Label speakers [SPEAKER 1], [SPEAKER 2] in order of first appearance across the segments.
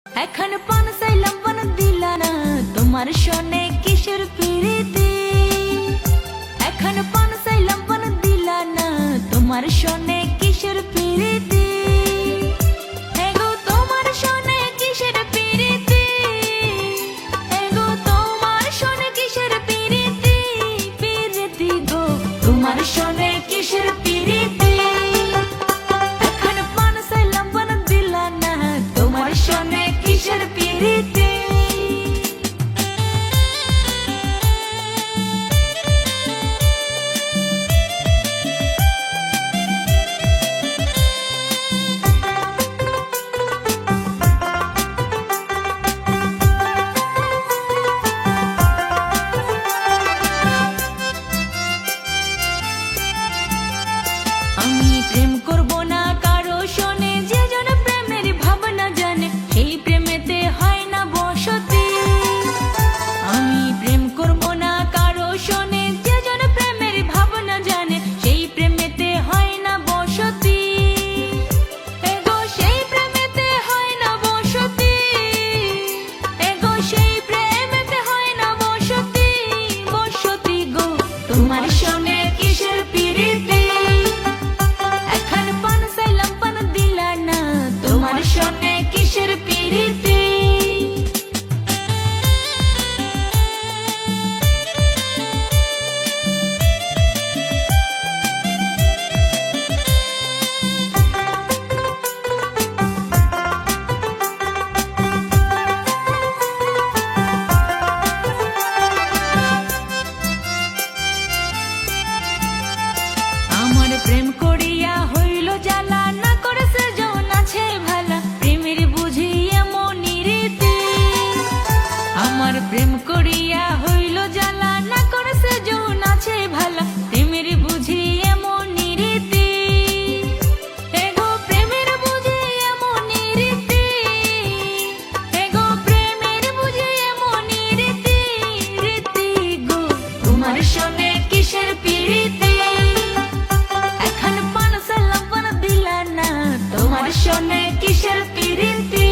[SPEAKER 1] এখন পান চাইলাম পান দিলা না, তোমার শোনে কিসের প্রীতি। এখন পান চাইলাম পান দিলা না, তোমার শোনে কিসের প্রীতি। এগো তোমার শোনে কিসের প্রীতি, এগো তোমার শোনে কিসের প্রীতি, প্রীতি গো তোমার শোনে কিসের প্রীতি। এখন পান চাইলাম পান দিলা না, তোমার শোনে কিসের প্রীতি। আমি প্রেম করব না কারো শোনে, যে জন প্রেমের ভাবনা জানে সেই প্রেমেতে হয় না বসতি। আমি প্রেম করব না কারো শোনে, যে জন প্রেমের ভাবনা জানে সেই প্রেমেতে হয় না বসতি। এগো সেই প্রেমেতে হয় না বসতি, এগো সেই প্রেমেতে হয় না বসতি, বসতি গো তোমার শোনে কিসের প্রীতি। এখন পান চাইলাম পান দিলা না, তোমার শোনে কিসের প্রীতি। আমার প্রেম করিয়া হইল জ্বালা, না করেছে যৌন আছে ভালা, প্রেমের বুঝি এমনই রীতি। আমার প্রেম করিয়া হইল জ্বালা, না করেছে যৌন আছে ভালা, প্রেমের বুঝি এমনই রীতি। এগো প্রেমের বুঝি এমনই রীতি, এগো প্রেমের বুঝি এমনই রীতি, রীতি গো তোমার শোনে কিসের প্রীতি। এখন পান চাইলাম পান দিলা না, তোমার শোনে কিসের প্রীতি।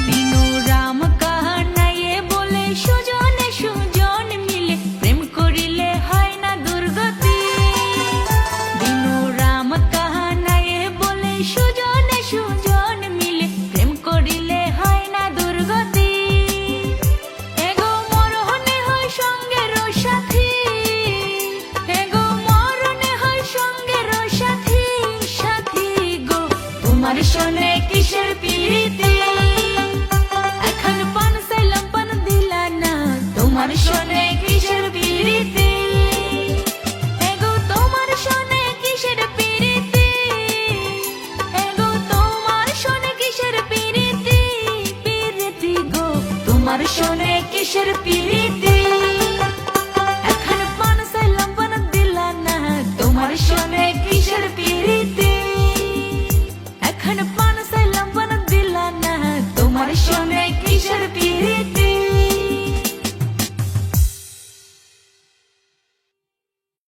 [SPEAKER 1] বিনু রাম কাহানাইয়ে বলে সুজনে সুজন মিলে প্রেম করিলে হয় না দুর্গতি। বিনু রাম কাহানাইয়ে বলে সুজনে সুজন মিলে প্রেম করিলে হয় না দুর্গতি। এগো মরণে হয় সঙ্গের সাথী, এগো মরণে হয় সঙ্গের সাথী, সাথী গো তোমার শোনে